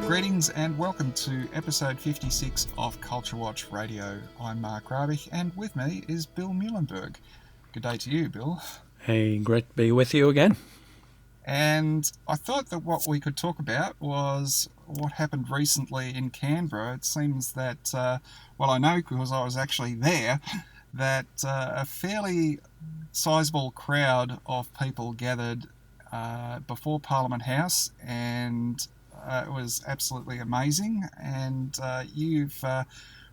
Greetings and welcome to episode 56 of CultureWatch Radio. I'm Mark Rabich and with me is Bill Muhlenberg. Good day to you, Bill. Hey, great to be with you again. And I thought that what we could talk about was what happened recently in Canberra. It seems that, I know because I was actually there, that a fairly sizable crowd of people gathered before Parliament House, and it was absolutely amazing. And you've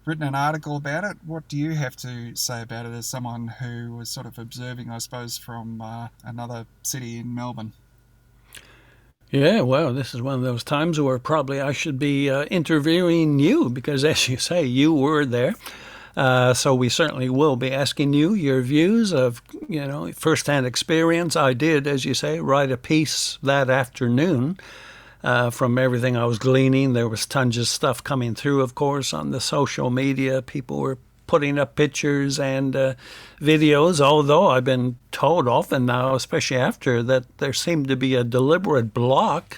written an article about it. What do you have to say about it as someone who was sort of observing, I suppose, from another city in Melbourne? Yeah, well, this is one of those times where probably I should be interviewing you because, as you say, you were there. So we certainly will be asking you your views of, firsthand experience. I did, as you say, write a piece that afternoon. From everything I was gleaning, there was tons of stuff coming through, of course, on the social media. People were putting up pictures and videos, although I've been told often now, especially after, that there seemed to be a deliberate block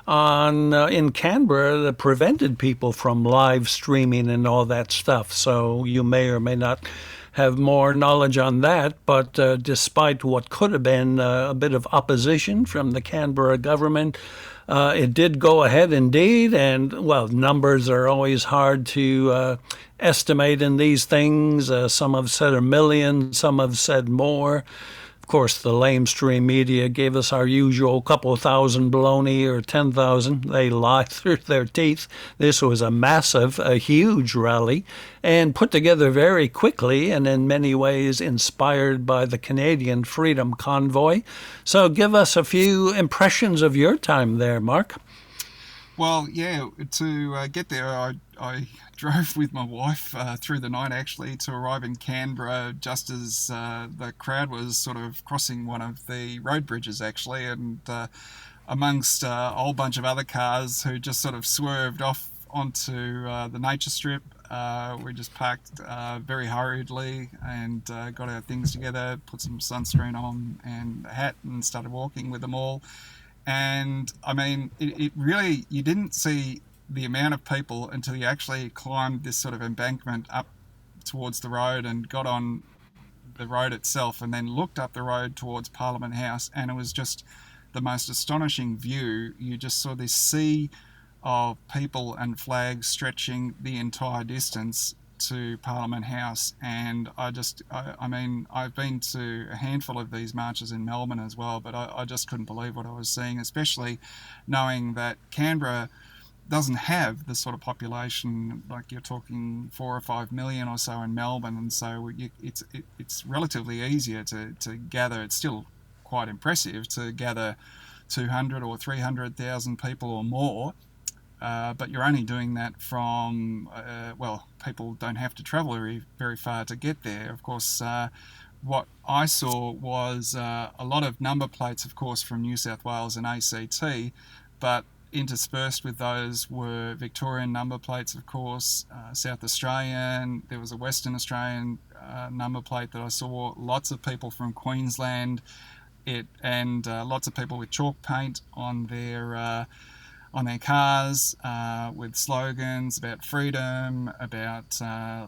on in Canberra that prevented people from live streaming and all that stuff. So you may or may not have more knowledge on that, but despite what could have been a bit of opposition from the Canberra government, it did go ahead indeed, and, well, numbers are always hard to estimate in these things. Some have said 1 million, some have said more. Of course, the lamestream media gave us our usual couple thousand baloney or 10,000. They lie through their teeth. This was a huge rally, and put together very quickly and in many ways inspired by the Canadian Freedom Convoy. So give us a few impressions of your time there, Mark. Well, yeah, to get there, I drove with my wife through the night actually to arrive in Canberra just as the crowd was sort of crossing one of the road bridges actually, and amongst a whole bunch of other cars who just sort of swerved off onto the nature strip. We just parked very hurriedly and got our things together, put some sunscreen on and a hat and started walking with them all. And I mean, it really, you didn't see the amount of people until you actually climbed this sort of embankment up towards the road and got on the road itself and then looked up the road towards Parliament House, and it was just the most astonishing view. You just saw this sea of people and flags stretching the entire distance to Parliament House. And I mean, I've been to a handful of these marches in Melbourne as well, but I just couldn't believe what I was seeing, especially knowing that Canberra doesn't have the sort of population, like you're talking 4 or 5 million or so in Melbourne, and so it's relatively easier to gather. It's still quite impressive to gather 200 or 300,000 people or more. But you're only doing that from, people don't have to travel very far to get there. Of course, what I saw was a lot of number plates, of course, from New South Wales and ACT, but interspersed with those were Victorian number plates, of course, South Australian. There was a Western Australian number plate that I saw. Lots of people from Queensland, and lots of people with chalk paint on their cars with slogans about freedom, about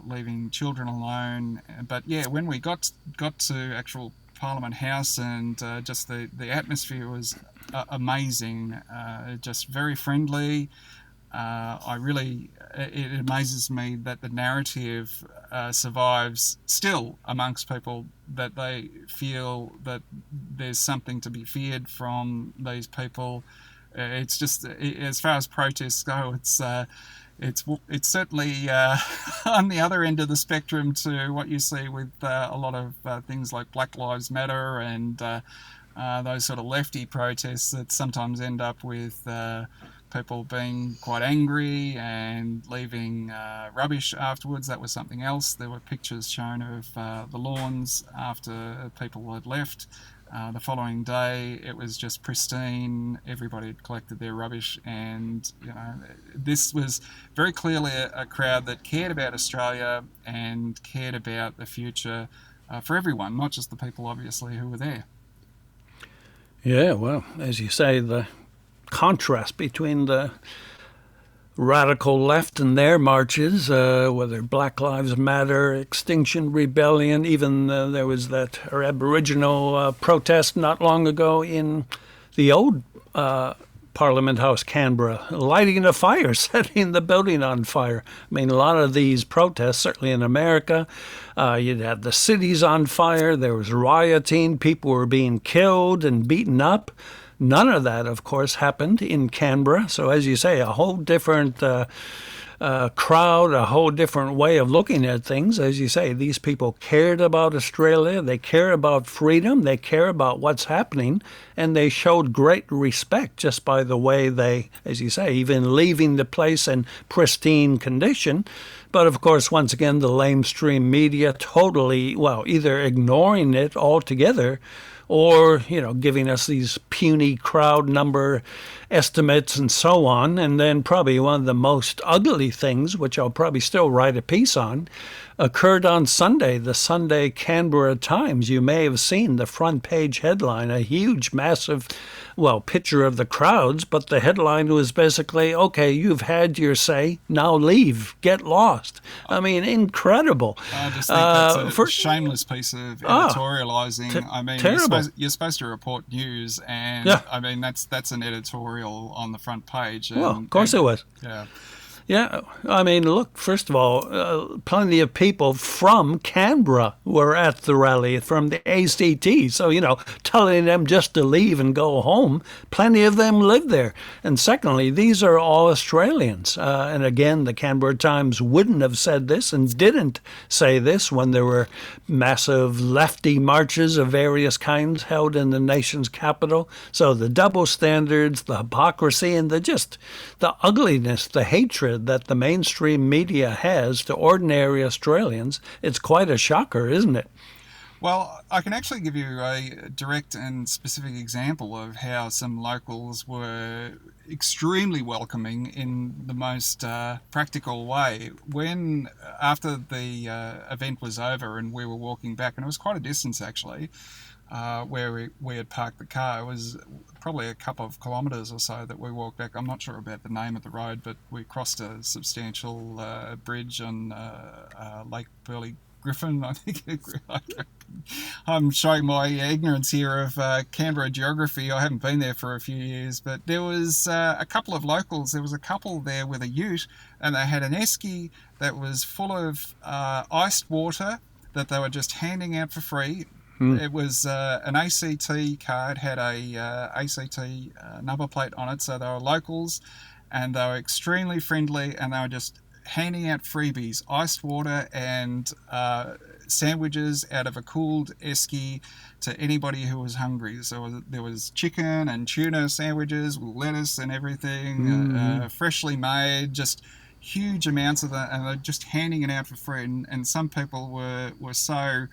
leaving children alone. But yeah, when we got to actual Parliament House, and just the atmosphere was amazing, just very friendly. It amazes me that the narrative survives still amongst people, that they feel that there's something to be feared from these people. It's just, as far as protests go, it's certainly on the other end of the spectrum to what you see with a lot of things like Black Lives Matter and those sort of lefty protests that sometimes end up with people being quite angry and leaving rubbish afterwards. That was something else. There were pictures shown of the lawns after people had left. The following day, it was just pristine. Everybody had collected their rubbish, and this was very clearly a crowd that cared about Australia and cared about the future for everyone, not just the people, obviously, who were there. Yeah, well, as you say, the contrast between the radical left in their marches, whether Black Lives Matter, Extinction Rebellion, even there was that Aboriginal protest not long ago in the old Parliament House, Canberra, lighting a fire, setting the building on fire. I mean, a lot of these protests, certainly in America, you'd have the cities on fire, there was rioting, people were being killed and beaten up. None of that, of course, happened in Canberra. So, as you say, a whole different crowd, a whole different way of looking at things. As you say, these people cared about Australia, they care about freedom, they care about what's happening, and they showed great respect just by the way they, as you say, even leaving the place in pristine condition. But of course, once again, the lamestream media totally, well, either ignoring it altogether or, giving us these puny crowd number estimates and so on. And then probably one of the most ugly things, which I'll probably still write a piece on, occurred on Sunday, the Sunday Canberra Times. You may have seen the front page headline, a huge, massive, picture of the crowds, but the headline was basically, okay, you've had your say, now leave, get lost. I mean, incredible. I just think that's a shameless piece of editorializing. I mean, terrible. You're supposed to report news, and Yeah. I mean, that's an editorial on the front page. Well, of course it was. Yeah. Yeah, I mean, look, first of all, plenty of people from Canberra were at the rally, from the ACT. So, telling them just to leave and go home, plenty of them live there. And secondly, these are all Australians. And again, the Canberra Times wouldn't have said this and didn't say this when there were massive lefty marches of various kinds held in the nation's capital. So the double standards, the hypocrisy, and the ugliness, the hatred that the mainstream media has to ordinary Australians, it's quite a shocker, isn't it? Well, I can actually give you a direct and specific example of how some locals were extremely welcoming in the most practical way. When, after the event was over and we were walking back, and it was quite a distance actually, where we had parked the car. It was probably a couple of kilometres or so that we walked back. I'm not sure about the name of the road, but we crossed a substantial bridge on Lake Burley Griffin, I think. I'm showing my ignorance here of Canberra geography. I haven't been there for a few years, but there was a couple of locals. There was a couple there with a ute, and they had an esky that was full of iced water that they were just handing out for free. It was an ACT card, had a ACT number plate on it, so they were locals, and they were extremely friendly, and they were just handing out freebies, iced water and sandwiches out of a cooled esky to anybody who was hungry. So there was chicken and tuna sandwiches with lettuce and everything, freshly made, just huge amounts of that, and they're just handing it out for free. And some people were so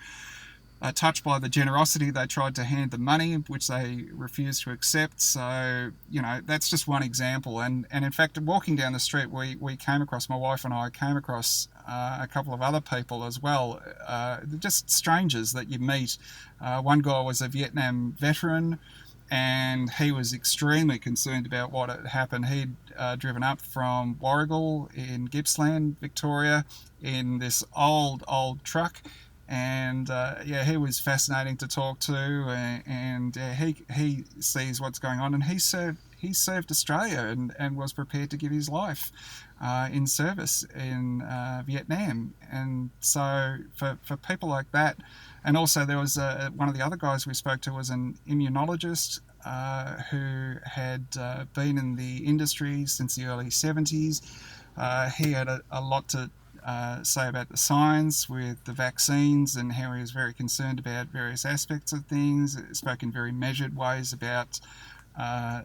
touched by the generosity, they tried to hand the money, which they refused to accept. So, that's just one example. And in fact, walking down the street, we came across, my wife and I came across a couple of other people as well, just strangers that you meet. One guy was a Vietnam veteran, and he was extremely concerned about what had happened. He'd driven up from Warragul in Gippsland, Victoria, in this old truck. And he was fascinating to talk to, and he sees what's going on, and he served Australia and was prepared to give his life in service in Vietnam. And so for people like that, and also there was one of the other guys we spoke to was an immunologist who had been in the industry since the early 70s. He had a lot to say about the science with the vaccines and how he was very concerned about various aspects of things. It spoke in very measured ways about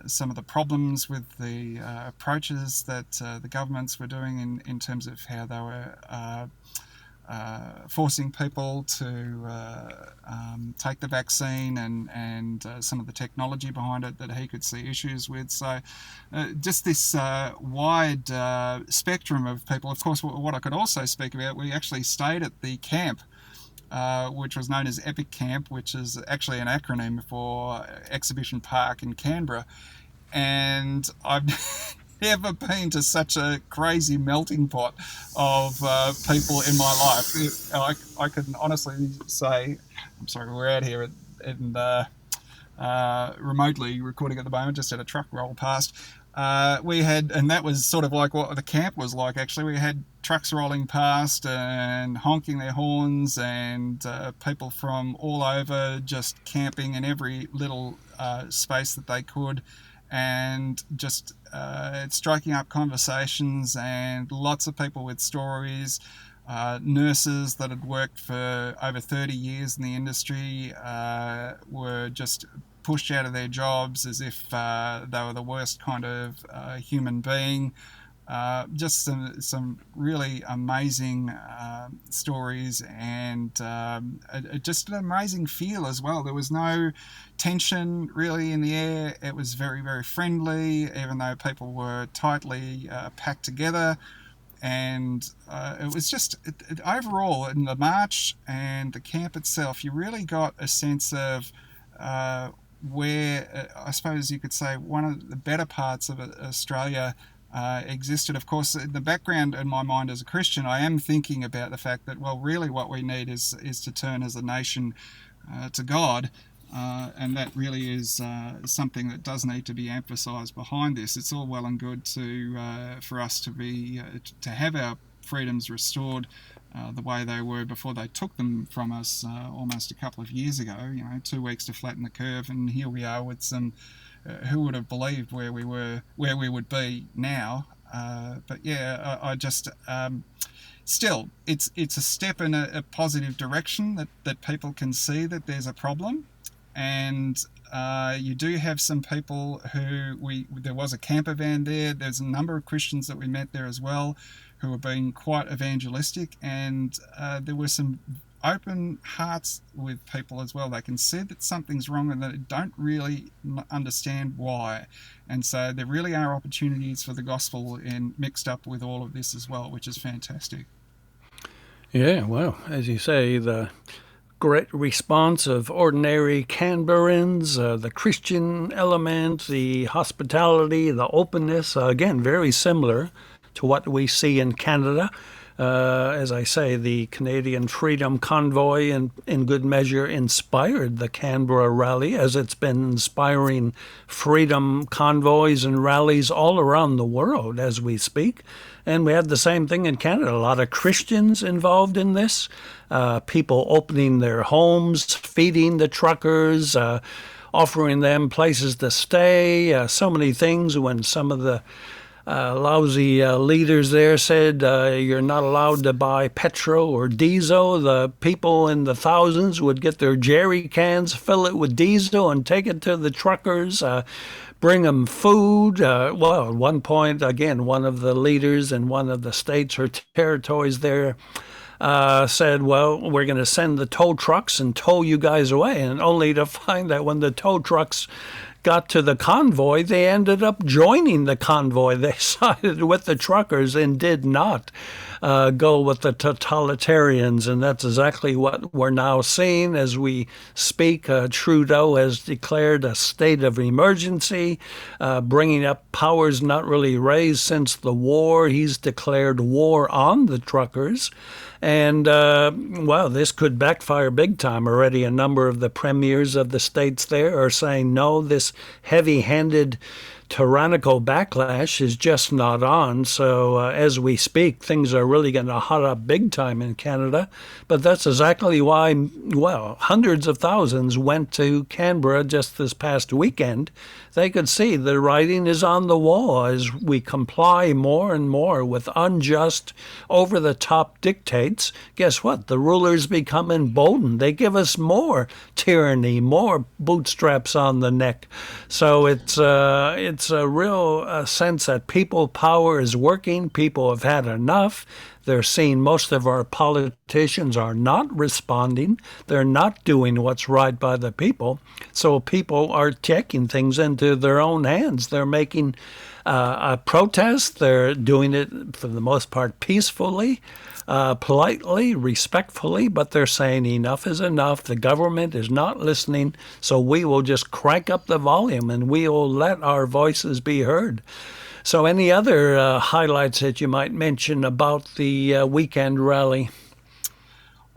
some of the problems with the approaches that the governments were doing in terms of how they were forcing people to take the vaccine and some of the technology behind it that he could see issues with. So just this wide spectrum of people. Of course, what I could also speak about, we actually stayed at the camp, which was known as Epic Camp, which is actually an acronym for Exhibition Park in Canberra. And I've ever been to such a crazy melting pot of people in my life. I can honestly say, I'm sorry, we're out here in remotely recording at the moment, just had a truck roll past. We had, and that was sort of like what the camp was like actually. We had trucks rolling past and honking their horns, and people from all over just camping in every little space that they could, and just striking up conversations, and lots of people with stories. Nurses that had worked for over 30 years in the industry were just pushed out of their jobs as if they were the worst kind of human being. Just some really amazing stories, and just an amazing feel as well. There was no tension really in the air. It was very, very friendly, even though people were tightly packed together. And it was just overall in the march and the camp itself, you really got a sense of where I suppose you could say one of the better parts of Australia existed. Of course, in the background in my mind as a Christian, I am thinking about the fact that, well, really what we need is to turn as a nation to God. And that really is something that does need to be emphasised behind this. It's all well and good for us to have our freedoms restored the way they were before they took them from us almost a couple of years ago. 2 weeks to flatten the curve, and here we are with some. Who would have believed where we would be now? But yeah, I just. Still, it's a step in a positive direction that people can see that there's a problem. And you do have some people there was a camper van there. There's a number of Christians that we met there as well who were being quite evangelistic, and there were some open hearts with people as well. They can see that something's wrong and they don't really understand why. And so there really are opportunities for the gospel mixed up with all of this as well, which is fantastic. Yeah, well, as you say, the great response of ordinary Canberrans, the Christian element, the hospitality, the openness, again, very similar to what we see in Canada. As I say, the Canadian Freedom Convoy in good measure inspired the Canberra rally, as it's been inspiring freedom convoys and rallies all around the world as we speak. And we had the same thing in Canada. A lot of Christians involved in this, people opening their homes, feeding the truckers, offering them places to stay, so many things. When some of the lousy leaders there said you're not allowed to buy petrol or diesel, the people in the thousands would get their jerry cans, fill it with diesel, and take it to the truckers. Bring them food. Well, at one point, again, one of the leaders in one of the states or territories there said, well, we're going to send the tow trucks and tow you guys away. And only to find that when the tow trucks got to the convoy, they ended up joining the convoy. They sided with the truckers and did not go with the totalitarians. And that's exactly what we're now seeing as we speak. Trudeau has declared a state of emergency, bringing up powers not really raised since the war. He's declared war on the truckers. And, well, this could backfire big time. Already a number of the premiers of the states there are saying, no, this heavy-handed tyrannical backlash is just not on. So as we speak, things are really going to hot up big time in Canada. But that's exactly why, well, hundreds of thousands went to Canberra just this past weekend. They could see the writing is on the wall as we comply more and more with unjust, over-the-top dictates. Guess what? The rulers become emboldened. They give us more tyranny, more bootstraps on the neck. So it's a real sense that people power is working. People have had enough. They're seeing most of our politicians are not responding. They're not doing what's right by the people. So people are taking things into their own hands. They're making a protest. They're doing it for the most part peacefully, politely, respectfully, but they're saying enough is enough. The government is not listening, so we will just crank up the volume and we will let our voices be heard. So, any other highlights that you might mention about the weekend rally?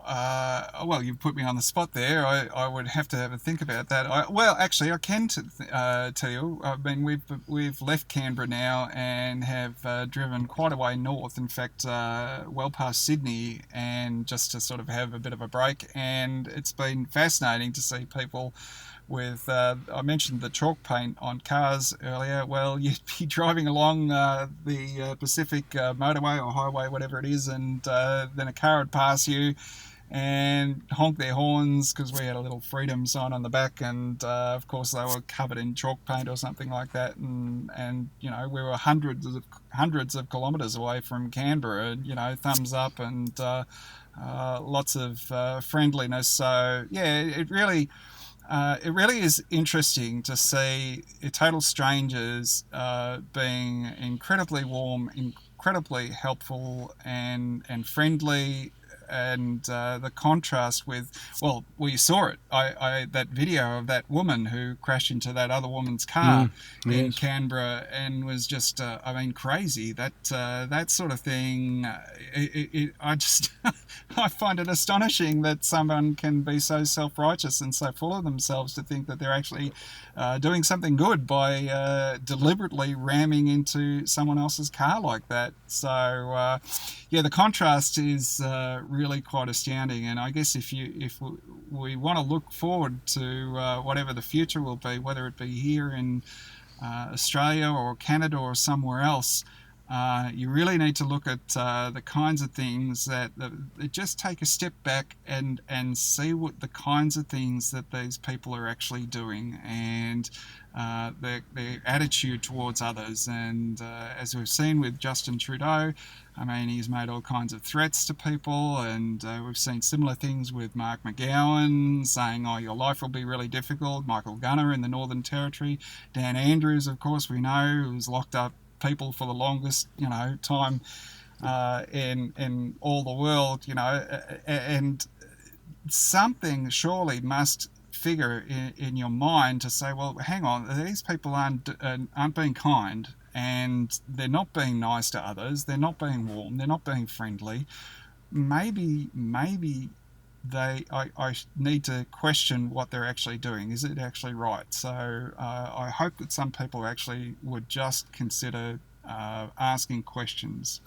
Well, you put me on the spot there. I would have to have a think about that. Well, actually, I can tell you. I mean, we've left Canberra now and have driven quite a way north. In fact, well past Sydney, and just to sort of have a bit of a break. And it's been fascinating to see people with, I mentioned the chalk paint on cars earlier. Well, you'd be driving along the Pacific motorway or highway, whatever it is, and then a car would pass you and honk their horns because we had a little freedom sign on the back, and of course they were covered in chalk paint or something like that, and you know, we were hundreds of kilometres away from Canberra, you know, thumbs up, and lots of friendliness. So yeah, it really is interesting to see total strangers being incredibly warm, incredibly helpful, and friendly. And the contrast with, well, you saw it. That video of that woman who crashed into that other woman's car in Yes. Canberra, and was just, I mean, crazy. That sort of thing. I just I find it astonishing that someone can be so self-righteous and so full of themselves to think that they're actually doing something good by deliberately ramming into someone else's car like that. So yeah, the contrast is really quite astounding. And I guess if we want to look forward to whatever the future will be, whether it be here in Australia or Canada or somewhere else, you really need to look at the kinds of things that just take a step back and see what the kinds of things that these people are actually doing, and their attitude towards others. And as we've seen with Justin Trudeau, I mean, he's made all kinds of threats to people, and we've seen similar things with Mark McGowan saying, oh, your life will be really difficult. Michael Gunner in the Northern Territory. Dan Andrews, of course, we know, who's locked up people for the longest, you know, time in all the world, you know, and something surely must figure in your mind to say, well, hang on, these people aren't being kind, and they're not being nice to others, they're not being warm, they're not being friendly. Maybe I need to question what they're actually doing. Is it actually right? So I hope that some people actually would just consider asking questions.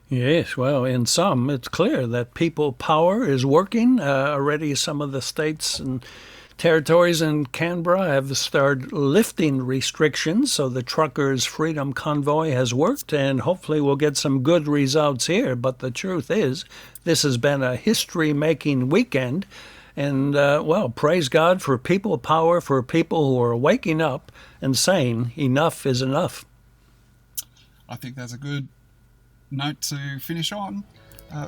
Yes, well, in some, it's clear that people power is working. Already some of the states and territories in Canberra have started lifting restrictions, so the truckers' freedom convoy has worked, and hopefully we'll get some good results here. But the truth is, this has been a history-making weekend, and, well, praise God for people power, for people who are waking up and saying enough is enough. I think that's a good note to finish on.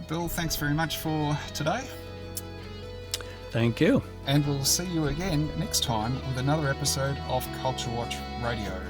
Bill, thanks very much for today. Thank you. And we'll see you again next time with another episode of CultureWatch Radio.